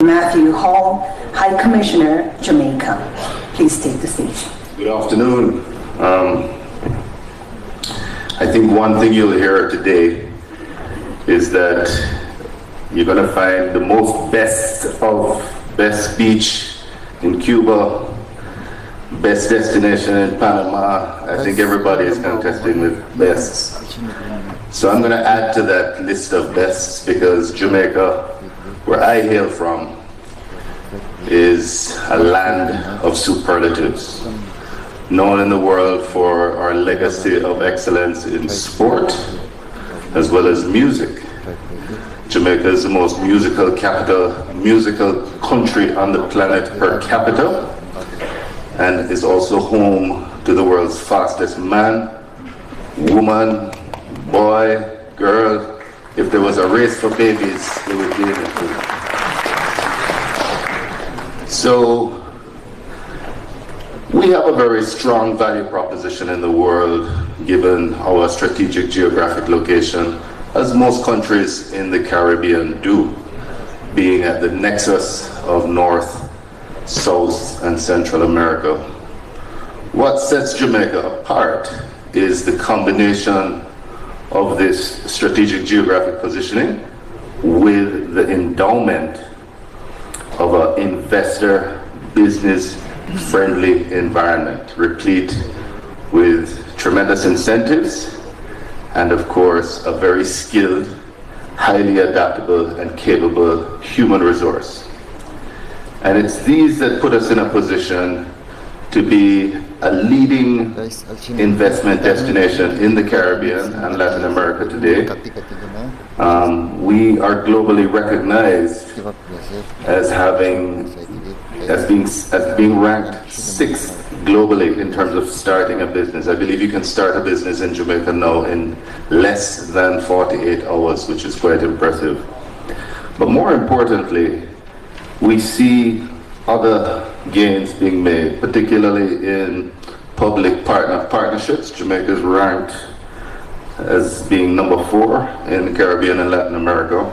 Matthew Hall, High Commissioner, Jamaica. Please take the stage. Good afternoon. I think one thing you'll hear today is that you're going to find the most best of best beach in Cuba, best destination in Panama. I think everybody is contesting with bests. So I'm going to add to that list of bests because Jamaica, where I hail from, is a land of superlatives, known in the world for our legacy of excellence in sport as well as music. Jamaica is the most musical country on the planet per capita, and is also home to the world's fastest man, woman, boy, girl. If there was a race for babies, it would be in it. So we have a very strong value proposition in the world, given our strategic geographic location, as most countries in the Caribbean do, being at the nexus of North, South, and Central America. What sets Jamaica apart is the combination of this strategic geographic positioning with the endowment of an investor, business-friendly environment, replete with tremendous incentives, and of course, a very skilled, highly adaptable and capable human resource. And it's these that put us in a position to be a leading investment destination in the Caribbean and Latin America today. We are globally recognized as being ranked sixth globally in terms of starting a business. I believe you can start a business in Jamaica now in less than 48 hours, which is quite impressive. But more importantly, we see other gains being made, particularly in public partnerships. Jamaica is ranked as being number 4 in the Caribbean and Latin America.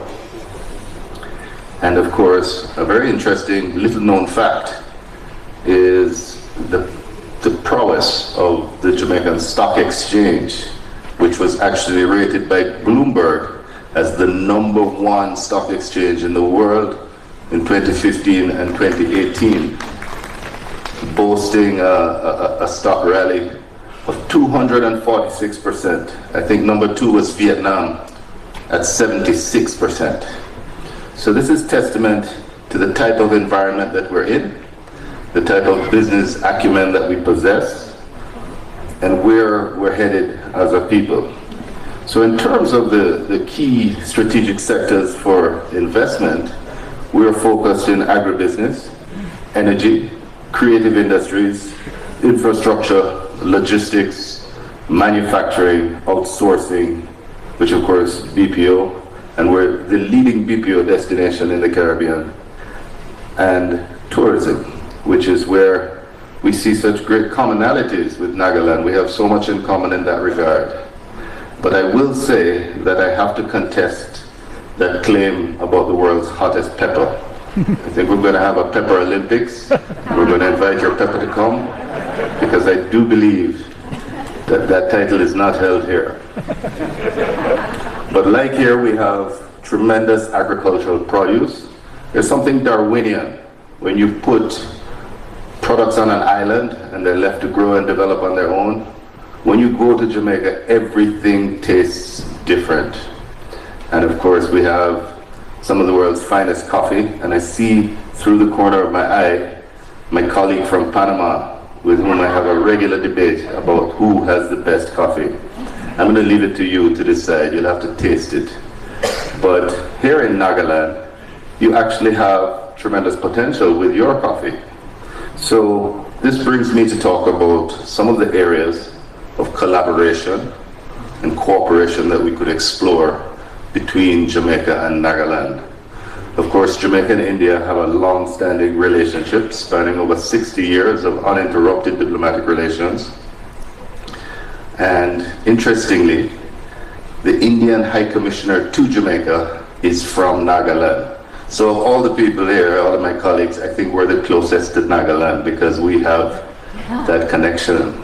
And of course, a very interesting little known fact is the prowess of the Jamaican Stock Exchange, which was actually rated by Bloomberg as the number 1 stock exchange in the world in 2015 and 2018, boasting a stock rally of 246%. I think number 2 was Vietnam at 76%. So this is testament to the type of environment that we're in, the type of business acumen that we possess, and where we're headed as a people. So in terms of the key strategic sectors for investment, we are focused in agribusiness, energy, creative industries, infrastructure, logistics, manufacturing, outsourcing, which of course BPO, and we're the leading BPO destination in the Caribbean, and tourism, which is where we see such great commonalities with Nagaland. We have so much in common in that regard. But I will say that I have to contest that claim about the world's hottest pepper. I think we're going to have a pepper Olympics. We're going to invite your pepper to come, because I do believe that that title is not held here. But like here, we have tremendous agricultural produce. There's something Darwinian when you put products on an island and they're left to grow and develop on their own. When you go to Jamaica, everything tastes different. And of course, we have some of the world's finest coffee, and I see through the corner of my eye my colleague from Panama, with whom I have a regular debate about who has the best coffee. I'm going to leave it to you to decide. You'll have to taste it. But here in Nagaland, you actually have tremendous potential with your coffee. So this brings me to talk about some of the areas of collaboration and cooperation that we could explore between Jamaica and Nagaland. Of course, Jamaica and India have a long-standing relationship spanning over 60 years of uninterrupted diplomatic relations. And interestingly, the Indian High Commissioner to Jamaica is from Nagaland. So of all the people here, all of my colleagues, I think we're the closest to Nagaland because we have that connection.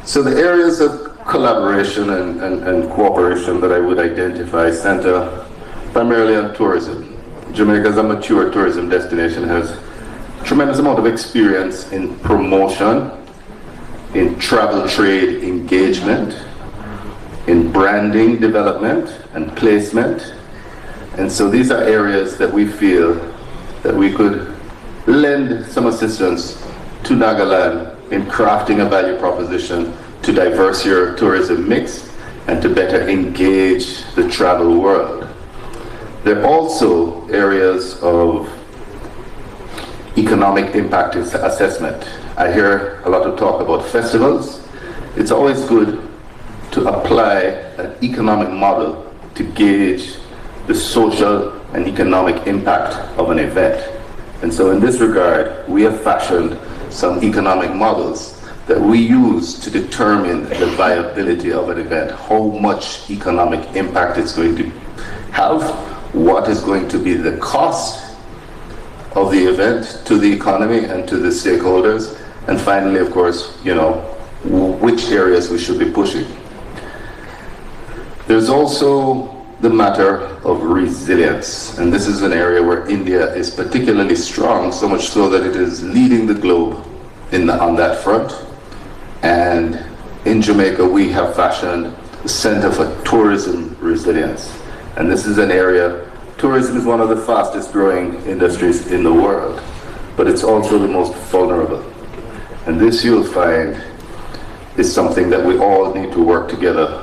So the areas of collaboration and cooperation that I would identify center primarily on tourism. Jamaica as a mature tourism destination has a tremendous amount of experience in promotion, in travel trade engagement, in branding development and placement. And so these are areas that we feel that we could lend some assistance to Nagaland in crafting a value proposition to diverse your tourism mix and to better engage the travel world. There are also areas of economic impact assessment. I hear a lot of talk about festivals. It's always good to apply an economic model to gauge the social and economic impact of an event. And so in this regard, we have fashioned some economic models that we use to determine the viability of an event, how much economic impact it's going to have, what is going to be the cost of the event to the economy and to the stakeholders, and finally, of course, which areas we should be pushing. There's also the matter of resilience, and this is an area where India is particularly strong, so much so that it is leading the globe on that front. And in Jamaica, we have fashioned the Center for Tourism Resilience, and this is an area, tourism is one of the fastest growing industries in the world, but it's also the most vulnerable. And this, you'll find, is something that we all need to work together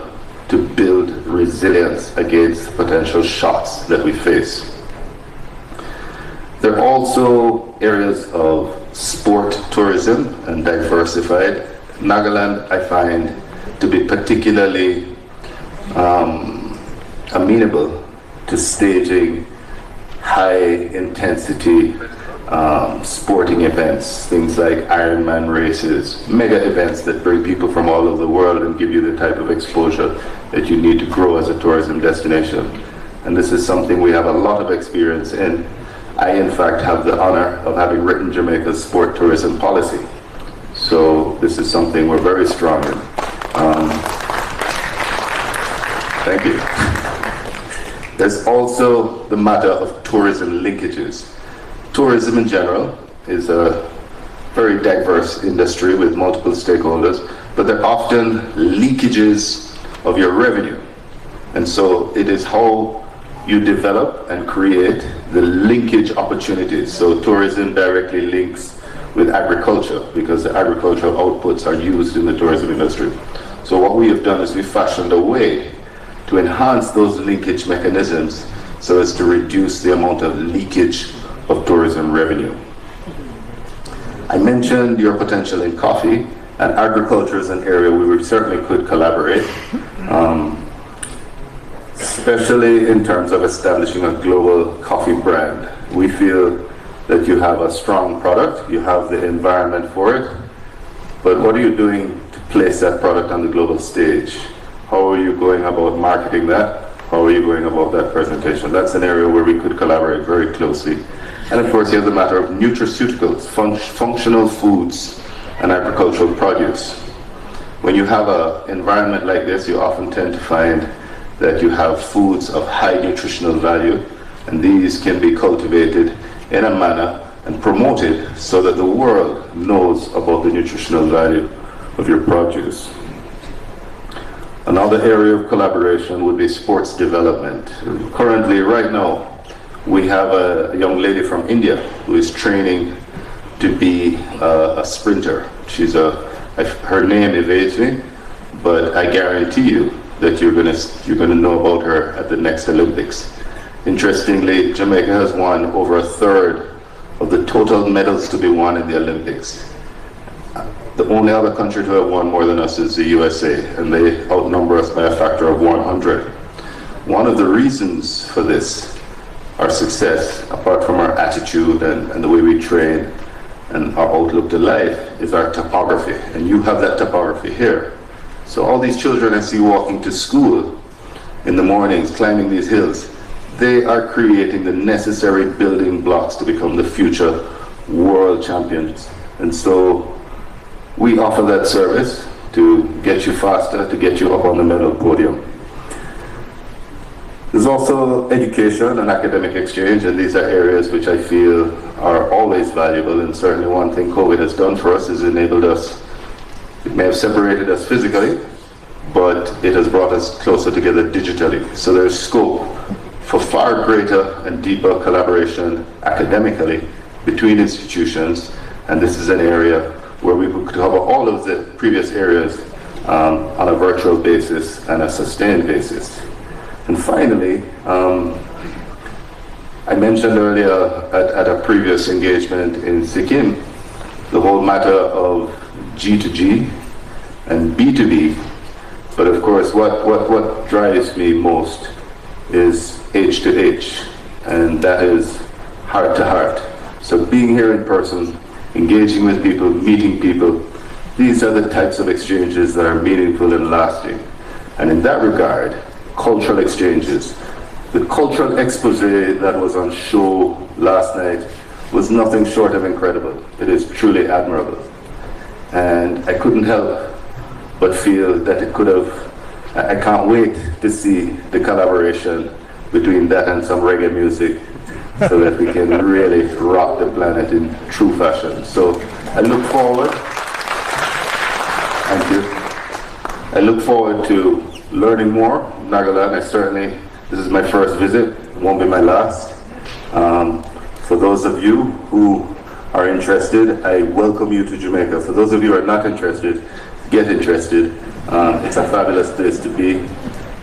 to build resilience against potential shocks that we face. There are also areas of sport tourism and diversified. Nagaland, I find, to be particularly amenable to staging high-intensity sporting events, things like Ironman races, mega events that bring people from all over the world and give you the type of exposure that you need to grow as a tourism destination. And this is something we have a lot of experience in. I, in fact, have the honor of having written Jamaica's sport tourism policy. So this is something we're very strong in. Thank you. There's also the matter of tourism linkages. Tourism in general is a very diverse industry with multiple stakeholders, but there are often leakages of your revenue. And so it is how you develop and create the linkage opportunities. So tourism directly links with agriculture because the agricultural outputs are used in the tourism industry. So what we have done is we fashioned a way to enhance those linkage mechanisms so as to reduce the amount of leakage of tourism revenue. I mentioned your potential in coffee, and agriculture is an area where we certainly could collaborate, especially in terms of establishing a global coffee brand. We feel that you have a strong product, you have the environment for it, but what are you doing to place that product on the global stage? How are you going about marketing that? How are you going about that presentation? That's an area where we could collaborate very closely. And of course, you have the matter of nutraceuticals, functional foods, and agricultural produce. When you have an environment like this, you often tend to find that you have foods of high nutritional value, and these can be cultivated in a manner and promoted so that the world knows about the nutritional value of your produce. Another area of collaboration would be sports development. Currently, right now, we have a young lady from India who is training to be a sprinter. Her name evades me, but I guarantee you that you're gonna know about her at the next Olympics. Interestingly, Jamaica has won over a third of the total medals to be won in the Olympics. The only other country to have won more than us is the USA, and they outnumber us by a factor of 100. One of the reasons for this, our success, apart from our attitude and the way we train and our outlook to life, is our topography, and you have that topography here. So all these children I see walking to school in the mornings, climbing these hills, they are creating the necessary building blocks to become the future world champions. And so we offer that service to get you faster, to get you up on the medal podium. There's also education and academic exchange, and these are areas which I feel are always valuable, and certainly one thing COVID has done for us is enabled us, it may have separated us physically, but it has brought us closer together digitally. So there's scope for far greater and deeper collaboration academically between institutions, and this is an area where we could cover all of the previous areas on a virtual basis and a sustained basis. And finally, I mentioned earlier at a previous engagement in Sikkim, the whole matter of G2G and B2B, but of course what drives me most is H to H, and that is heart to heart. So being here in person, engaging with people, meeting people, these are the types of exchanges that are meaningful and lasting. And in that regard, cultural exchanges. The cultural expose that was on show last night was nothing short of incredible. It is truly admirable. And I couldn't help but feel that it could have, I can't wait to see the collaboration between that and some reggae music so that we can really rock the planet in true fashion. So I look forward, thank you. I look forward to learning more. Nagaland, this is my first visit, it won't be my last. For those of you who are interested, I welcome you to Jamaica. For those of you who are not interested, get interested. It's a fabulous place to be.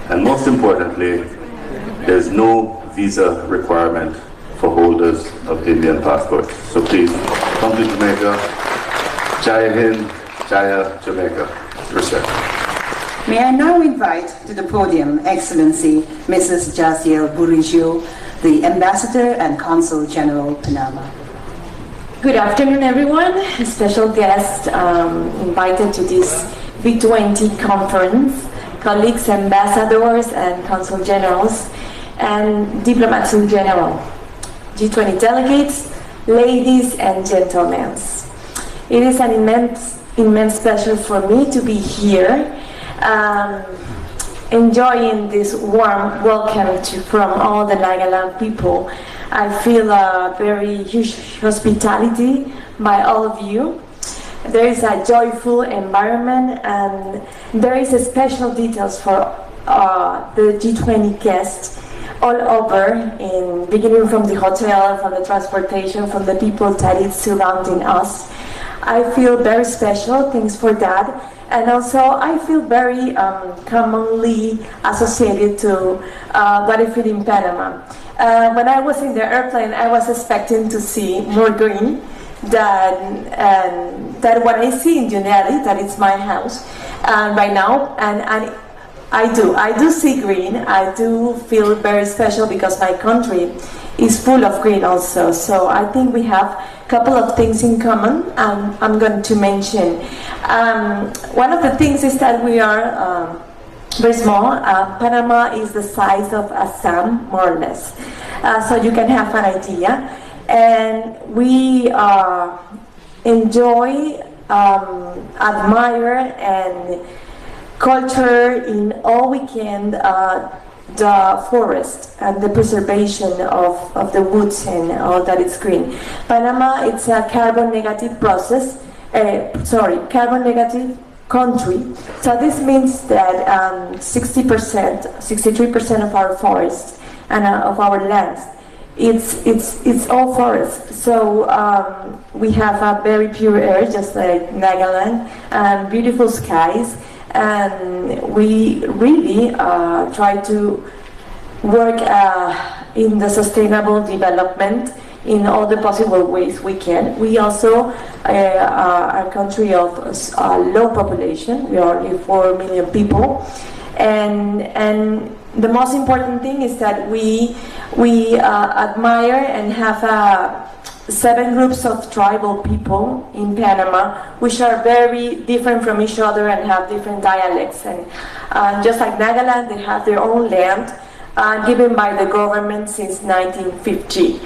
And most importantly, there's no visa requirement for holders of Indian passports. So please, come to Jamaica. Jai Hind, Jaya Jamaica. Respect. May I now invite to the podium Excellency Mrs. Jaziel Burijio, the Ambassador and Consul General, Panama. Good afternoon, everyone. A special guest invited to this G20 conference, colleagues, ambassadors, and consul generals, and diplomats in general, G20 delegates, ladies and gentlemen. It is an immense pleasure for me to be here, enjoying this warm welcome from all the Nagaland people. I feel a very huge hospitality by all of you. There is a joyful environment, and there is a special details for the G20 guests all over, beginning from the hotel, from the transportation, from the people that is surrounding us. I feel very special, thanks for that. And also, I feel very commonly associated to what I feel in Panama. When I was in the airplane, I was expecting to see more green than what I see in Junelli, that is my house right now. And I do see green. I do feel very special because my country is full of green also. So I think we have a couple of things in common. I'm going to mention. One of the things is that we are very small. Panama is the size of Assam, more or less. So you can have an idea. And we enjoy, admire, and culture in all we can the forest and the preservation of the woods and all that is green. Panama, it's a carbon negative process, carbon negative country. So this means that 63% of our forests and of our lands, it's all forest. So we have a very pure air, just like Nagaland, and beautiful skies. And we really try to work in the sustainable development in all the possible ways we can. We also are a country of low population. We are only 4 million people, and the most important thing is that we admire and have 7 groups of tribal people in Panama, which are very different from each other and have different dialects. And just like Nagaland, they have their own land. given by the government since 1950.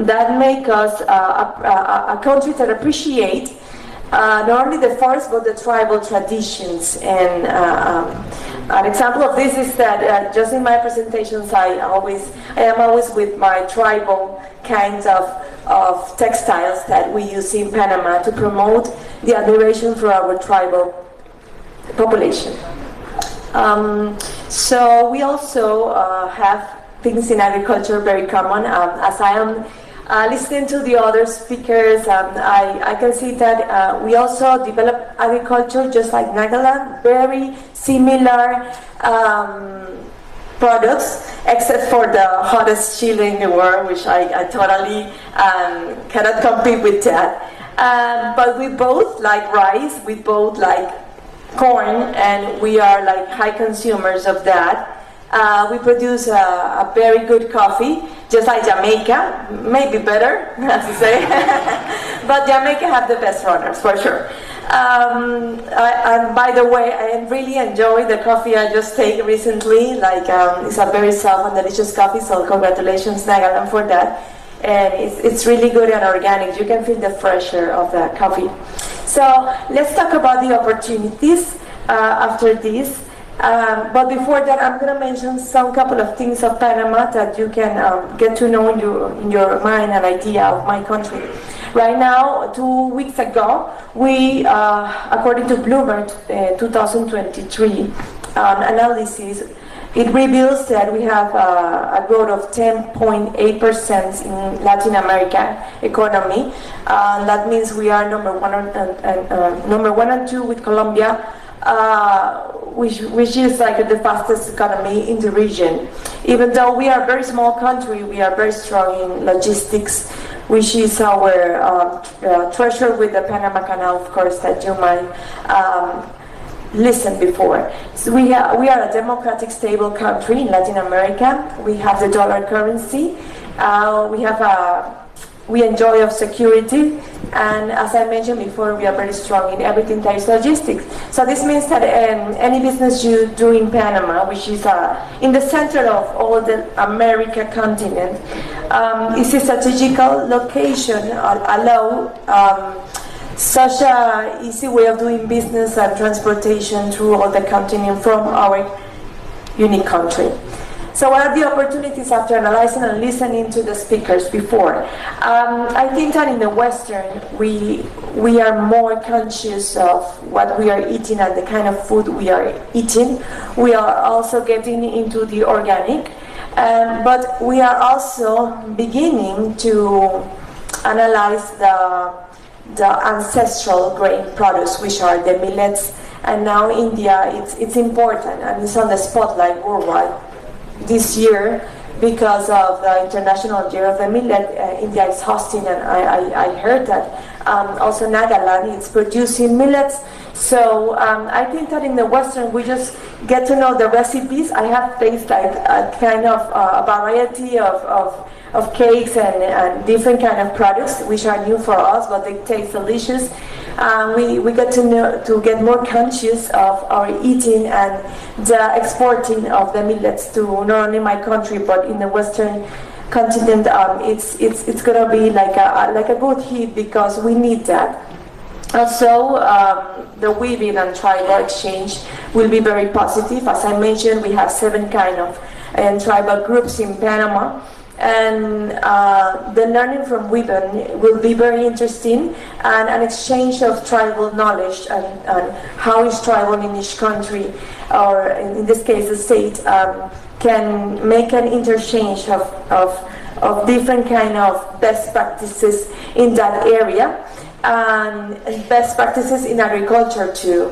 That make us a country that appreciate not only the forest but the tribal traditions. And an example of this is that just in my presentations I am always with my tribal kinds of textiles that we use in Panama to promote the admiration for our tribal population. So we also have things in agriculture very common. As I am listening to the other speakers, I can see that we also develop agriculture just like Nagaland, very similar products, except for the hottest Chile in the world, which I totally cannot compete with that. But we both like rice, we both like corn, and we are like high consumers of that. We produce a very good coffee, just like Jamaica, maybe better, as to say. But Jamaica have the best runners, for sure. And by the way, I really enjoy the coffee I just take recently. Like it's a very soft and delicious coffee, so congratulations, Nagaland, for that. And it's really good and organic. You can feel the fresher of the coffee. So let's talk about the opportunities after this. But before that, I'm going to mention some couple of things of Panama that you can get to know in your mind an idea of my country. Right now, 2 weeks ago, we, according to Bloomberg 2023 analysis, it reveals that we have a growth of 10.8% in Latin American economy. That means we are number one and two with Colombia, which is like the fastest economy in the region. Even though we are a very small country, we are very strong in logistics, which is our treasure with the Panama Canal, of course, that you might listen before. So we are a democratic, stable country in Latin America. We have the dollar currency. We enjoy of security, and as I mentioned before, we are very strong in everything that is logistics. So this means that any business you do in Panama, which is in the center of all the America continent, is a strategical location, allow such a easy way of doing business and transportation through all the continent from our unique country. So what are the opportunities after analyzing and listening to the speakers before? I think that in the Western, we are more conscious of what we are eating and the kind of food we are eating. We are also getting into the organic, but we are also beginning to analyze the ancestral grain products, which are the millets. And now India, it's important and it's on the spotlight worldwide. This year, because of the International Year of the Millet, India is hosting, and I heard that also Nagaland is producing millets. So I think that in the Western, we just get to know the recipes. I have tasted like a kind of a variety of cakes and different kind of products, which are new for us, but they taste delicious. We get to get more conscious of our eating and the exporting of the millets to not only my country but in the Western continent. It's gonna be like a good hit because we need that. Also, the weaving and tribal exchange will be very positive. As I mentioned, we have 7 kind of tribal groups in Panama. And the learning from women will be very interesting, and an exchange of tribal knowledge and how is tribal in each country, or in this case the state, can make an interchange of different kind of best practices in that area, and best practices in agriculture too.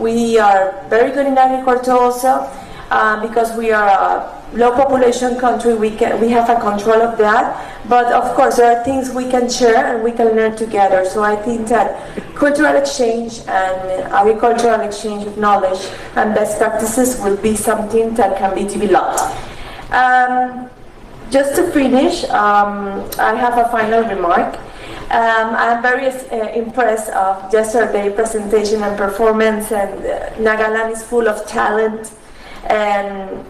We are very good in agriculture also, because we are a low population country. We have a control of that, but of course there are things we can share and we can learn together. So I think that cultural exchange and agricultural exchange of knowledge and best practices will be something that can be developed. Just to finish, I have a final remark. I'm very impressed of yesterday's presentation and performance, and Nagaland is full of talent, and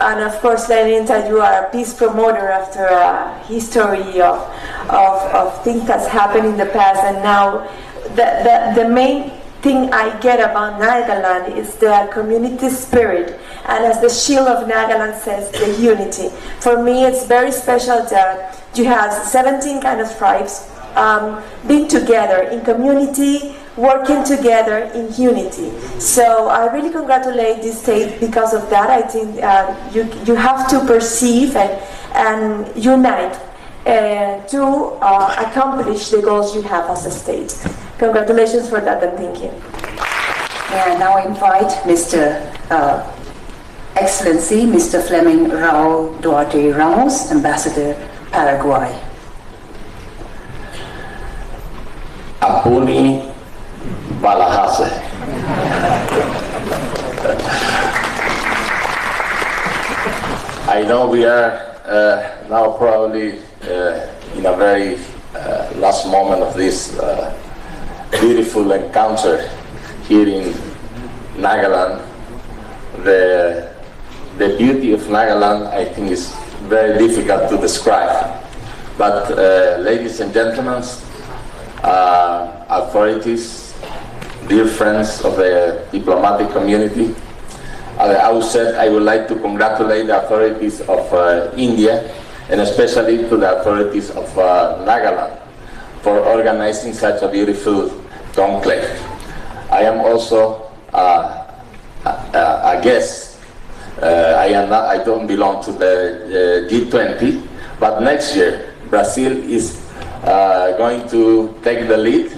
And of course, learning that you are a peace promoter after a history of things that's happened in the past, and now the main thing I get about Nagaland is the community spirit, and as the shield of Nagaland says, the unity. For me, it's very special that you have 17 kind of tribes being together in community, working together in unity. So I really congratulate this state because of that. I think you have to perceive and unite to accomplish the goals you have as a state. Congratulations for that, and thank you. And now I invite Mr. Excellency, Mr. Fleming Raul Duarte Ramos, Ambassador, Paraguay. Apuni Balahase. I know we are now probably in a very last moment of this beautiful encounter here in Nagaland. The beauty of Nagaland, I think, is very difficult to describe. But ladies and gentlemen, authorities, dear friends of the diplomatic community, at the outset I would like to congratulate the authorities of India, and especially to the authorities of Nagaland for organizing such a beautiful conclave. I am also a guest. I don't belong to the G20, but next year Brazil is going to take the lead,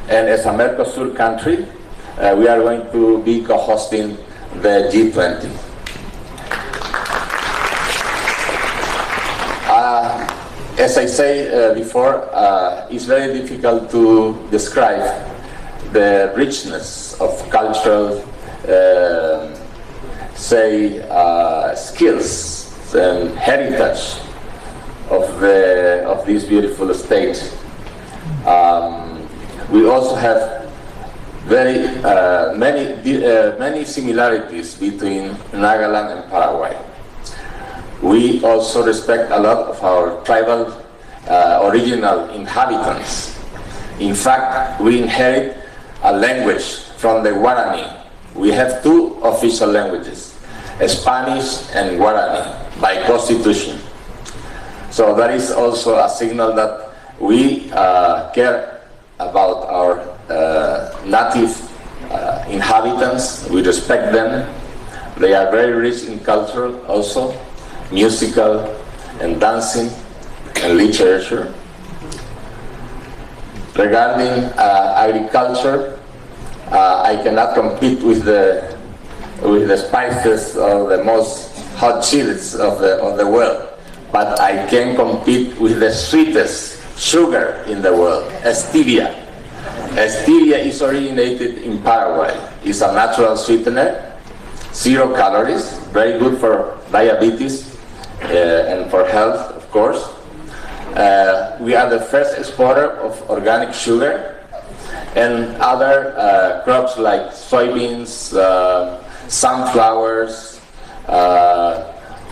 and as a Mercosur country, we are going to be co-hosting the G20. As I say before, it's very difficult to describe the richness of cultural, skills and heritage of this beautiful state. We also have very many similarities between Nagaland and Paraguay. We also respect a lot of our tribal original inhabitants. In fact, we inherit a language from the Guarani. We have two official languages, Spanish and Guarani, by constitution. So that is also a signal that we care about our native inhabitants. We respect them. They are very rich in culture also, musical and dancing and literature. Regarding agriculture, I cannot compete with the spices of the most hot chilies of the world, but I can compete with the sweetest sugar in the world, stevia. Stevia is originated in Paraguay. It's a natural sweetener, 0 calories, very good for diabetes and for health, of course. We are the first exporter of organic sugar and other crops like soybeans, sunflowers,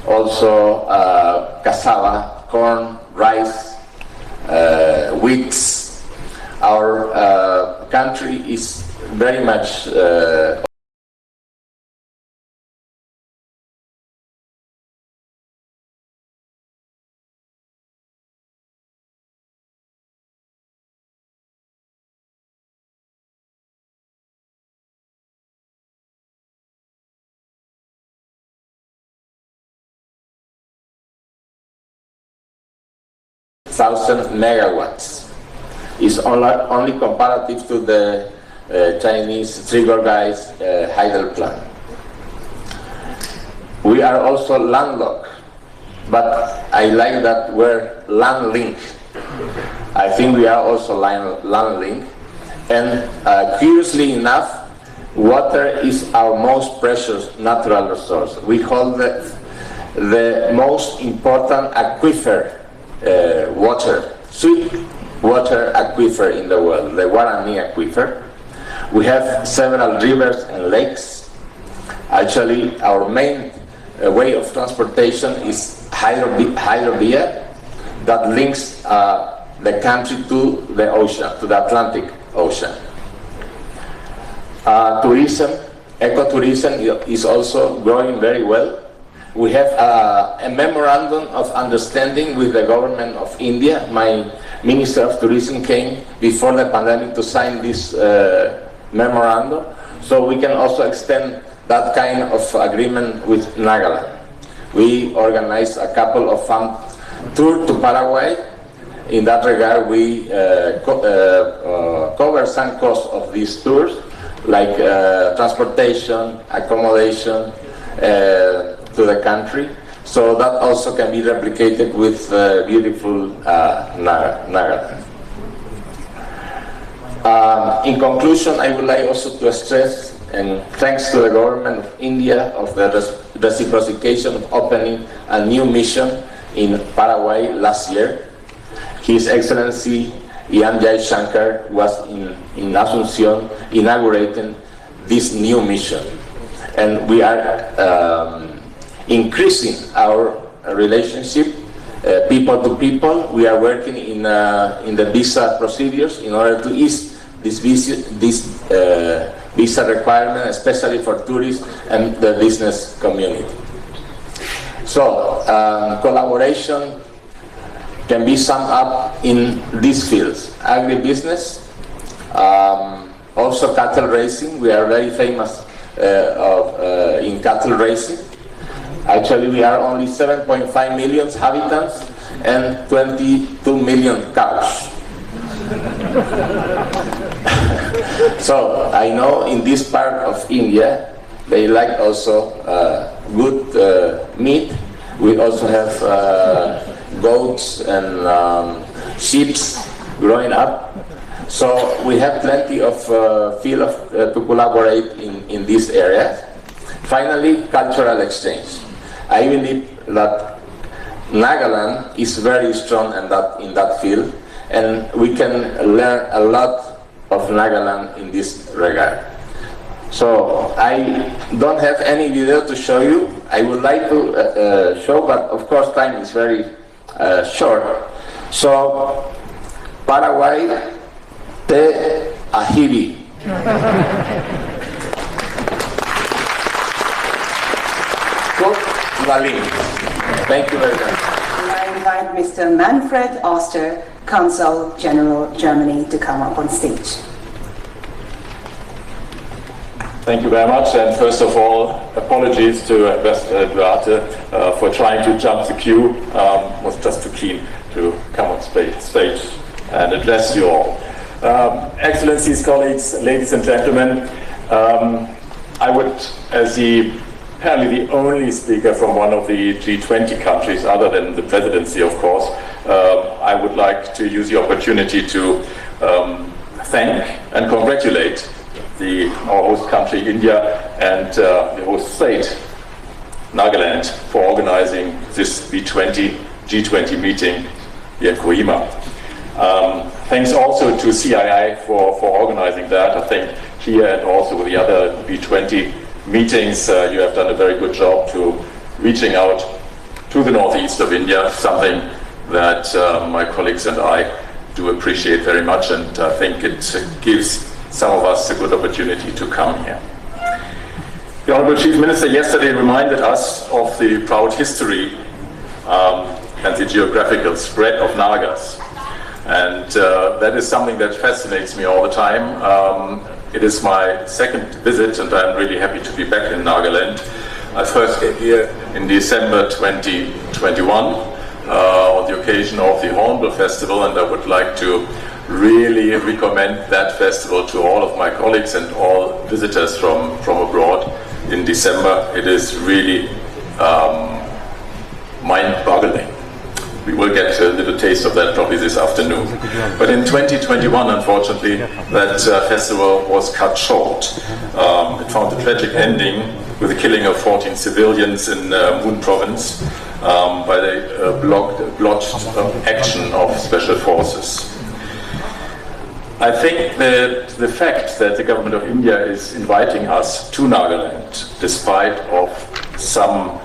also cassava, corn, rice, wheat. Our country is very much thousand megawatts. Is only comparative to the Chinese trigger guys hydel plant. We are also landlocked, but I like that word landlink. I think we are also landlink, and curiously enough, water is our most precious natural resource. We hold the most important aquifer water, sweet water aquifer in the world, the Guarani aquifer. We have several rivers and lakes. Actually, our main way of transportation is hydrovia that links the country to the ocean, to the Atlantic Ocean. Tourism, ecotourism is also growing very well. We have a memorandum of understanding with the government of India. My Minister of Tourism came before the pandemic to sign this memorandum, so we can also extend that kind of agreement with Nagaland. We organized a couple of tours to Paraguay. In that regard, we cover some costs of these tours, like transportation, accommodation to the country. So that also can be replicated with beautiful Nagaland. In conclusion, I would like also to stress, and thanks to the government of India, of the reciprocation of opening a new mission in Paraguay last year. His Excellency Ian Jai Shankar was in Asunción inaugurating this new mission. And we are increasing our relationship, people to people. We are working in the visa procedures in order to ease this visa requirement, especially for tourists and the business community. So collaboration can be summed up in these fields: agribusiness, also cattle raising. We are very famous in cattle raising. Actually, we are only 7.5 million inhabitants and 22 million cows. So I know in this part of India they like also good meat. We also have goats and sheep growing up. So we have plenty of field to collaborate in this area. Finally, cultural exchange. I believe that Nagaland is very strong in that field, and we can learn a lot of Nagaland in this regard. So I don't have any video to show you. I would like to show, but of course time is very short. So Paraguay, te ahibi. Thank you very much. I invite Mr. Manfred Oster, Consul General, Germany, to come up on stage. Thank you very much, and first of all, apologies to Ambassador Duarte for trying to jump the queue. Was just too keen to come on stage and address you all. Excellencies, colleagues, ladies and gentlemen, I would, as apparently the only speaker from one of the G20 countries, other than the presidency, of course, I would like to use the opportunity to thank and congratulate our host country, India, and the host state, Nagaland, for organizing this G20 meeting here in Kohima. Thanks also to CII for organizing that. I think here and also with the other G20 meetings, you have done a very good job to reaching out to the northeast of India, something that my colleagues and I do appreciate very much, and I think it gives some of us a good opportunity to come here. The Honorable Chief Minister yesterday reminded us of the proud history and the geographical spread of Nagas, and that is something that fascinates me all the time. It is my second visit, and I'm really happy to be back in Nagaland. I first came here in December 2021 on the occasion of the Hornbill Festival, and I would like to really recommend that festival to all of my colleagues and all visitors from abroad in December. It is really mind-boggling. We will get a little taste of that probably this afternoon. But in 2021, unfortunately, that festival was cut short. It found a tragic ending with the killing of 14 civilians in Moon province by the blotched action of special forces. I think that the fact that the government of India is inviting us to Nagaland, despite of some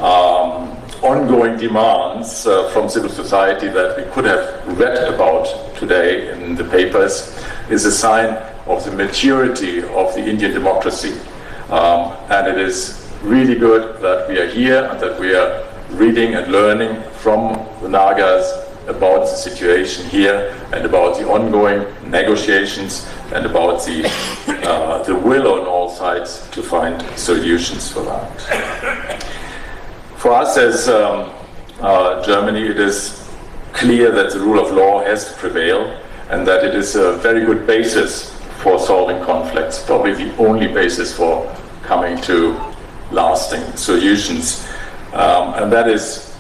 ongoing demands from civil society that we could have read about today in the papers is a sign of the maturity of the Indian democracy. And it is really good that we are here and that we are reading and learning from the Nagas about the situation here and about the ongoing negotiations and about the will on all sides to find solutions for that. For us as Germany, it is clear that the rule of law has to prevail and that it is a very good basis for solving conflicts, probably the only basis for coming to lasting solutions. And that is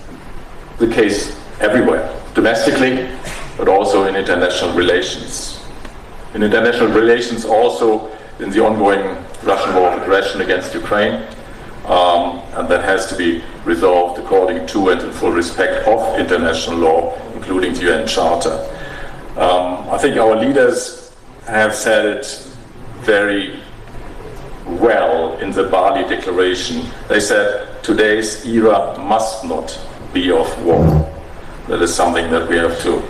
the case everywhere, domestically, but also in international relations. In international relations, also in the ongoing Russian war of aggression against Ukraine, and that has to be resolved according to and in full respect of international law, including the UN Charter. I think our leaders have said it very well in the Bali Declaration. They said today's era must not be of war. That is something that we have to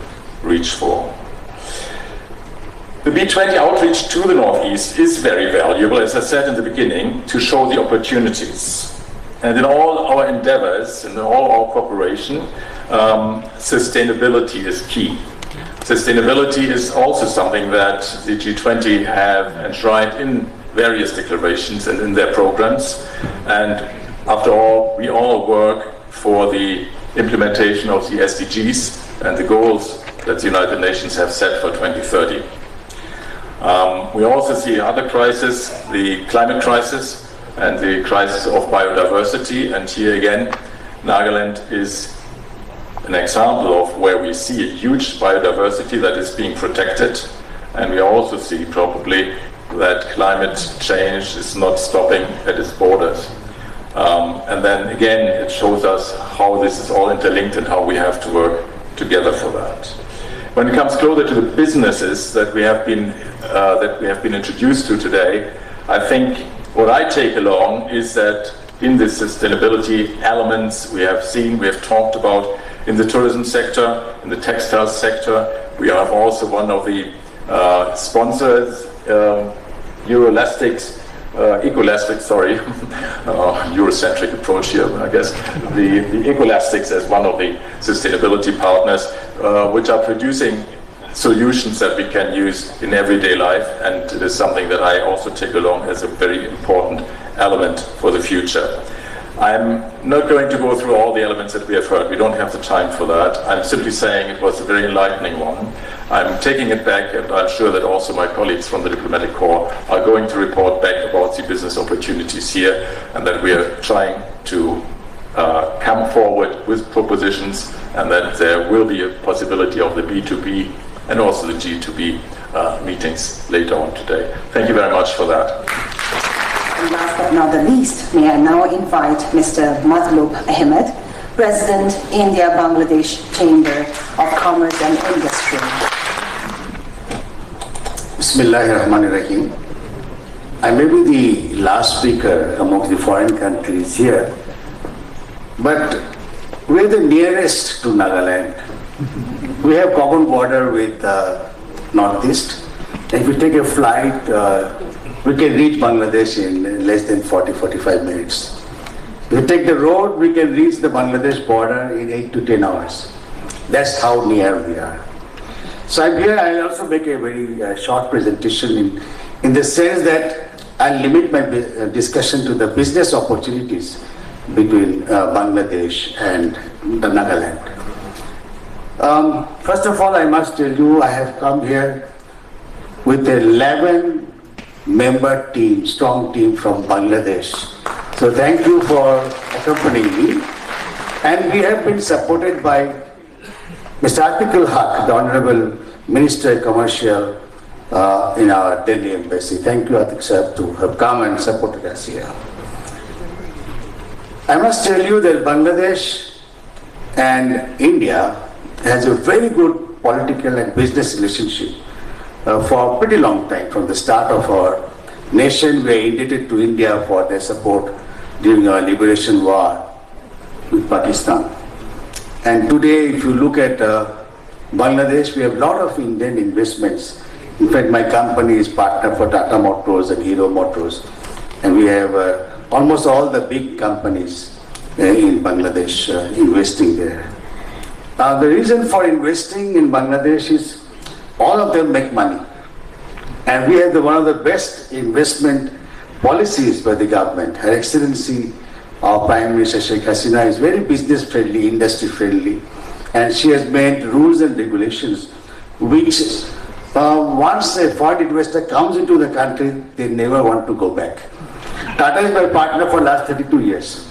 reach for. The B20 outreach to the Northeast is very valuable, as I said in the beginning, to show the opportunities. And in all our endeavors, and in all our cooperation, sustainability is key. Sustainability is also something that the G20 have enshrined in various declarations and in their programs. And after all, we all work for the implementation of the SDGs and the goals that the United Nations have set for 2030. We also see other crises, the climate crisis and the crisis of biodiversity. And here again, Nagaland is an example of where we see a huge biodiversity that is being protected. And we also see probably that climate change is not stopping at its borders. And then again, it shows us how this is all interlinked and how we have to work together for that. When it comes closer to the businesses that we have been introduced to today, I think what I take along is that in the sustainability elements we have talked about in the tourism sector, in the textile sector, we have also one of the sponsors, Eurocentric approach here, I guess, the Ecolastics as one of the sustainability partners, which are producing solutions that we can use in everyday life, and it is something that I also take along as a very important element for the future. I'm not going to go through all the elements that we have heard. We don't have the time for that. I'm simply saying it was a very enlightening one. I'm taking it back, and I'm sure that also my colleagues from the Diplomatic Corps are going to report back about the business opportunities here, and that we are trying to come forward with propositions, and that there will be a possibility of the B2B and also the G2B meetings later on today. Thank you very much for that. And last but not the least, may I now invite Mr. Matlub Ahmed, President, India-Bangladesh Chamber of Commerce and Industry. Bismillahirrahmanirrahim. I may be the last speaker among the foreign countries here, but we're the nearest to Nagaland. We have common border with Northeast. If we take a flight, we can reach Bangladesh in less than 40-45 minutes. If we take the road, we can reach the Bangladesh border in 8 to 10 hours. That's how near we are. So I'm here, I'll also make a very short presentation in the sense that I'll limit my discussion to the business opportunities between Bangladesh and the Nagaland. First of all, I must tell you, I have come here with an 11-member team, strong team from Bangladesh. So thank you for accompanying me. And we have been supported by Mr. Atikul Haq, the Honorable Minister Commercial in our Delhi Embassy. Thank you, Atik sir, to have come and supported us here. I must tell you that Bangladesh and India has a very good political and business relationship for a pretty long time. From the start of our nation, we are indebted to India for their support during our liberation war. with Pakistan. And today, if you look at Bangladesh, we have a lot of Indian investments. In fact, my company is partner for Tata Motors and Hero Motors. And we have almost all the big companies in Bangladesh investing there. Now, the reason for investing in Bangladesh is all of them make money. And we have one of the best investment policies by the government. Her Excellency, our Prime Minister Sheikh Hasina, is very business friendly, industry friendly. And she has made rules and regulations which once a foreign investor comes into the country, they never want to go back. Tata is my partner for last 32 years.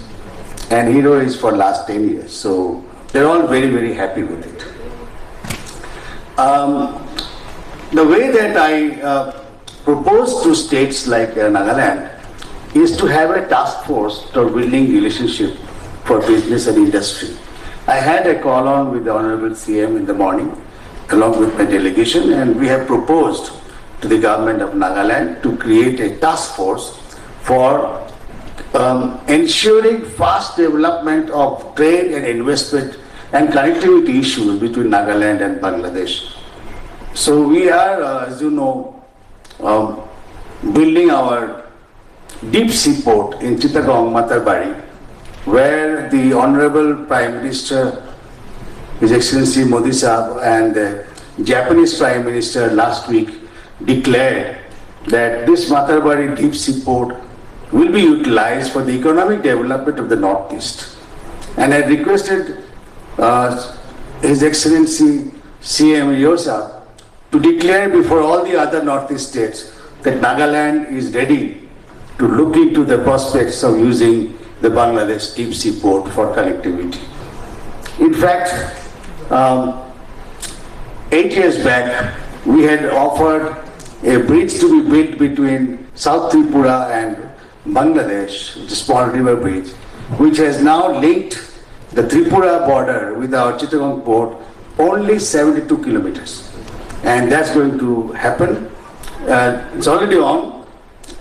And Hero is for last 10 years. So they're all very, very happy with it. The way that I propose to states like Nagaland is to have a task force for building relationship for business and industry. I had a call on with the Honorable CM in the morning along with my delegation, and we have proposed to the government of Nagaland to create a task force for ensuring fast development of trade and investment and connectivity issues between Nagaland and Bangladesh. So we are, as you know, building our deep sea port in Chittagong, Matarbari, where the Honorable Prime Minister, His Excellency Modi Sahab, and the Japanese Prime Minister last week declared that this Matarbari deep sea port will be utilized for the economic development of the Northeast. And I requested His Excellency CM Yosa to declare before all the other Northeast states that Nagaland is ready to look into the prospects of using the Bangladesh deep sea port for connectivity. In fact, 8 years back, we had offered a bridge to be built between South Tripura and Bangladesh, the small river bridge, which has now linked the Tripura border with our Chittagong port only 72 kilometers. And that's going to happen. It's already on,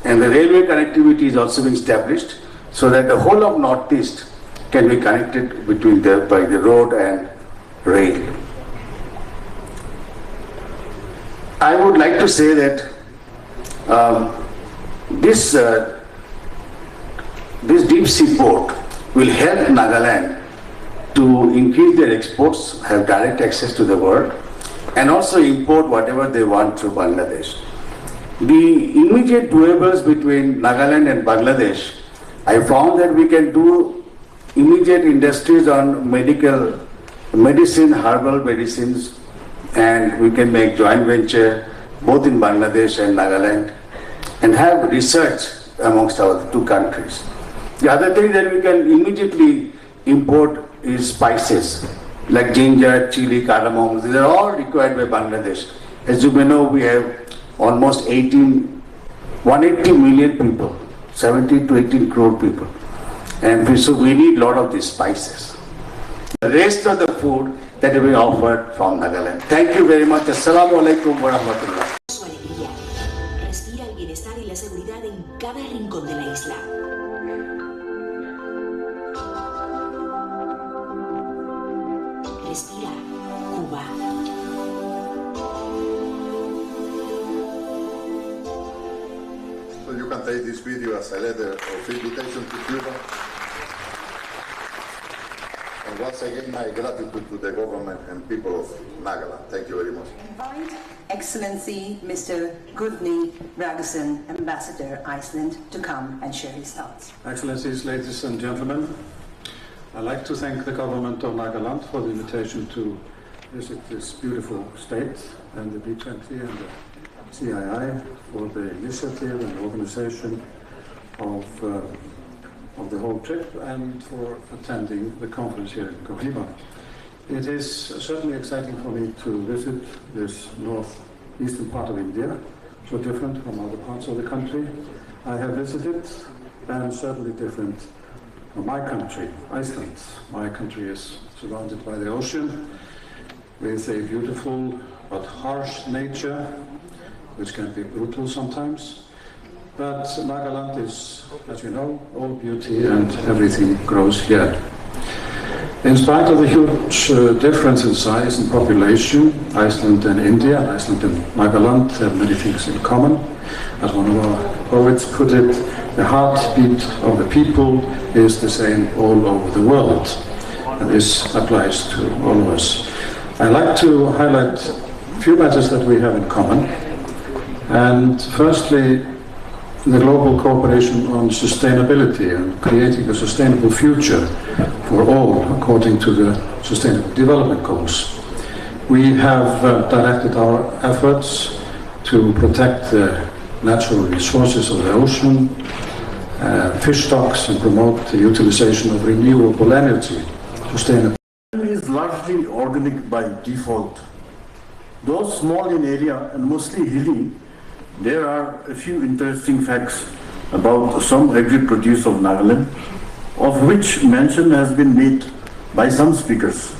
and the railway connectivity is also being established so that the whole of Northeast can be connected between by the road and rail. I would like to say that this deep sea port will help Nagaland to increase their exports, have direct access to the world, and also import whatever they want through Bangladesh. The immediate doables between Nagaland and Bangladesh, I found that we can do immediate industries on medicine, herbal medicines, and we can make joint venture both in Bangladesh and Nagaland and have research amongst our two countries. The other thing that we can immediately import is spices like ginger, chili, cardamom. These are all required by Bangladesh. As you may know, we have almost 180 million people, 17 to 18 crore people. And so we need a lot of these spices. The rest of the food that will be offered from Nagaland. Thank you very much. Assalamu alaikum wa rahmatullah. Su alegría. Respira el bienestar y la seguridad en cada rincón de la isla. Respira, Cuba. So you can take this video as a letter of invitation to Cuba. And once again, my gratitude to the government and people of Nagaland. Thank you very much. Invite Excellency Mr. Gudni Bragason, Ambassador Iceland, to come and share his thoughts. Excellencies, ladies and gentlemen, I'd like to thank the government of Nagaland for the invitation to visit this beautiful state, and the G20 and the CII for the initiative and organization of the whole trip, and for attending the conference here in Kohima. It is certainly exciting for me to visit this northeastern part of India, so different from other parts of the country I have visited, and certainly different from my country, Iceland. My country is surrounded by the ocean, with a beautiful but harsh nature, which can be brutal sometimes. But Nagaland is, as you know, all beauty and everything grows here. In spite of the huge difference in size and population, Iceland and India, Iceland and Nagaland have many things in common. As one of our poets put it, the heartbeat of the people is the same all over the world. And this applies to all of us. I'd like to highlight a few matters that we have in common. And firstly, the global cooperation on sustainability and creating a sustainable future for all according to the Sustainable Development Goals. We have directed our efforts to protect the natural resources of the ocean, fish stocks, and promote the utilization of renewable energy. Sustainable is largely organic by default. Though small in area and mostly hilly, there are a few interesting facts about some agri-produce of Nagaland, of which mention has been made by some speakers.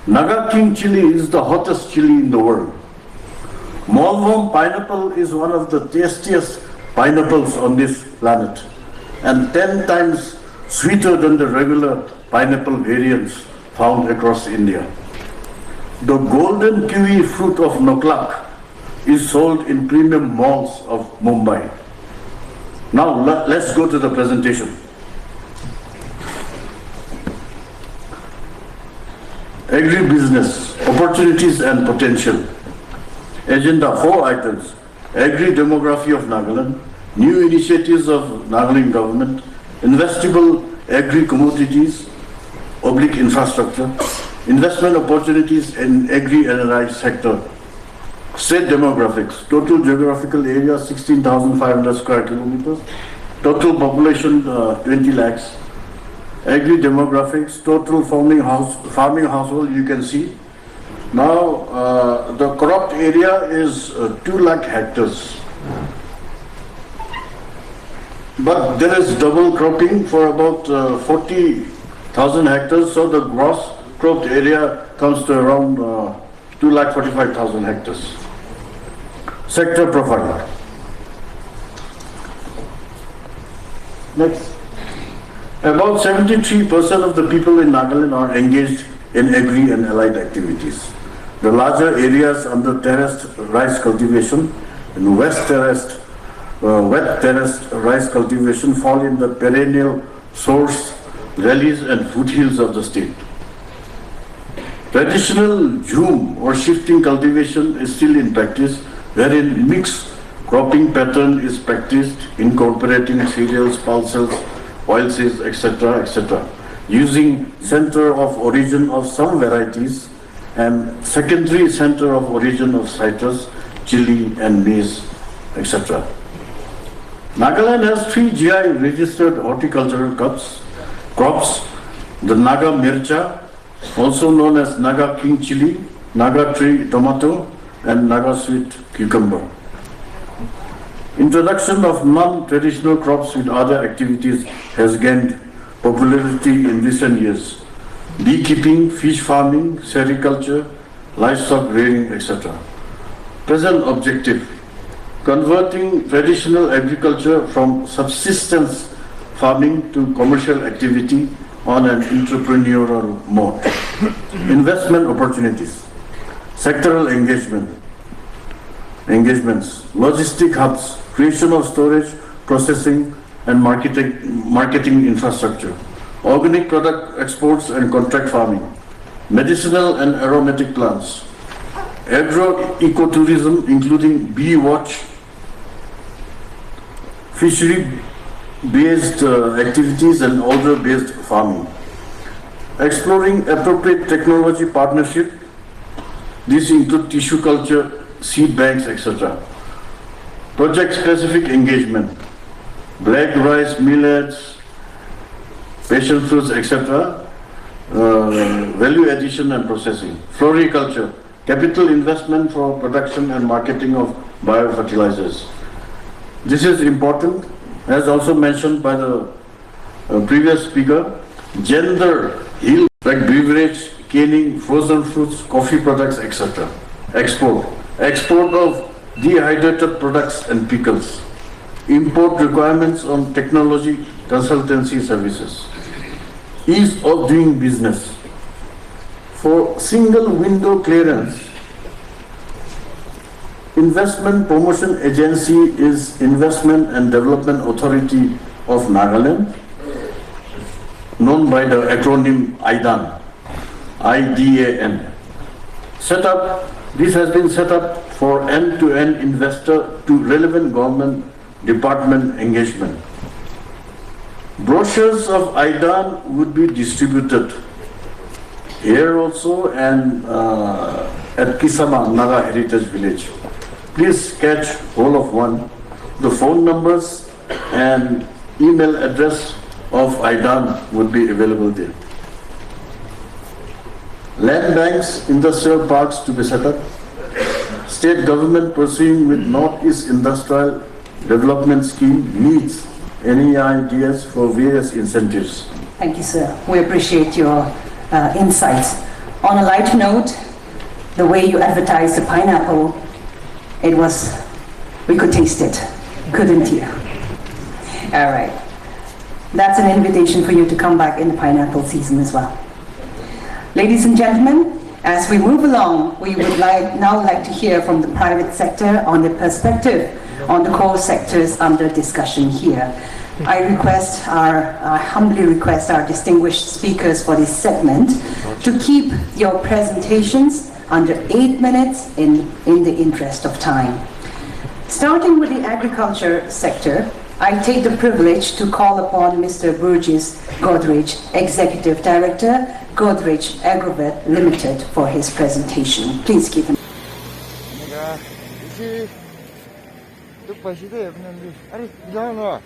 Naga King chili is the hottest chili in the world. Malvom pineapple is one of the tastiest pineapples on this planet and 10 times sweeter than the regular pineapple variants found across India. The golden kiwi fruit of Noklak is sold in premium malls of Mumbai. Now let's go to the presentation. Agribusiness, opportunities and potential. Agenda 4 items. Agri-demography of Nagaland, new initiatives of Nagaland government, investable agri-commodities, infrastructure, investment opportunities in agri-NRI sector. State demographics, total geographical area 16,500 square kilometers, total population 20 lakhs. Agri-demographics, total farming household you can see. Now the cropped area is 2 lakh hectares. But there is double cropping for about 40,000 hectares, so the gross cropped area comes to around 2,45,000 hectares. Sector profile. Next. About 73% of the people in Nagaland are engaged in agri and allied activities. The larger areas under terraced rice cultivation and wet terraced rice cultivation fall in the perennial source valleys and foothills of the state. Traditional jhum or shifting cultivation is still in practice, wherein mixed cropping pattern is practiced, incorporating cereals, pulses, oilseeds, etc., using center of origin of some varieties and secondary center of origin of citrus, chili and maize, etc. Nagaland has 3 GI registered horticultural crops, the Naga Mircha, also known as Naga King chili, Naga tree tomato, and Naga sweet cucumber. Introduction of non-traditional crops with other activities has gained popularity in recent years. Beekeeping, fish farming, sericulture, livestock rearing, etc. Present objective: converting traditional agriculture from subsistence farming to commercial activity on an entrepreneurial mode. Investment opportunities, sectoral engagements, logistic hubs, creation of storage, processing and marketing infrastructure, organic product exports and contract farming, medicinal and aromatic plants, agro-ecotourism including bee watch, fishery-based activities and alder-based farming. Exploring appropriate technology partnership, these include tissue culture, seed banks, etc. Project-specific engagement, black rice, millets, passion fruits, etc. Value addition and processing. Floriculture, capital investment for production and marketing of biofertilizers. This is important, as also mentioned by the previous speaker. Gender, hill, like beverage, canning, frozen fruits, coffee products, etc. Export of dehydrated products and pickles. Import requirements on technology consultancy services. ease of doing business. For single window clearance, Investment Promotion Agency is Investment and Development Authority of Nagaland, known by the acronym IDAN, IDAN. This has been set up for end-to-end investor to relevant government department engagement. Brochures of IDAN would be distributed here also and at Kisama Naga Heritage Village. Please catch hold of one. The phone numbers and email address of IDAN would be available there. Land banks, industrial parks to be set up. State government pursuing with Northeast Industrial Development Scheme needs NEIDS for various incentives. Thank you, sir. We appreciate your insights. On a light note, the way you advertised the pineapple, we could taste it, couldn't you? All right. That's an invitation for you to come back in the pineapple season as well. Ladies and gentlemen, as we move along, we would now like to hear from the private sector on their perspective on the core sectors under discussion here. I humbly request our distinguished speakers for this segment to keep your presentations under 8 minutes in the interest of time. Starting with the agriculture sector, I take the privilege to call upon Mr. Burgess Godrej, Executive Director, Godrej Agrovet Limited, for his presentation. Please give him. Itu pasti deh, benar. Ari, jangan loh.